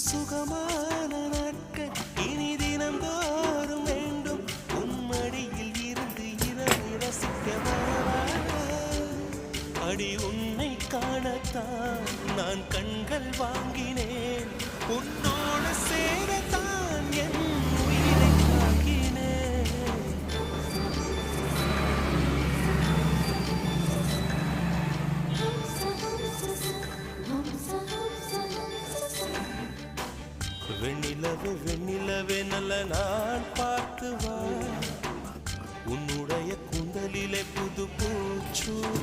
சுகமான நாட்கள் இனி தினந்தோறும் வேண்டும் உன்மடியில் இருந்து இரவை ரசிக்க அடி உன்னை காணத்தான் நான் கண்கள் வாங்கினேன் உன்னோடு சேரத்தான் என் உயிரை தாங்கினேன் வெண்ணிலவே வெண்ணிலவே நல்ல நான் பார்த்து வா உன்னுடைய கூந்தலிலே புது பூச்சூட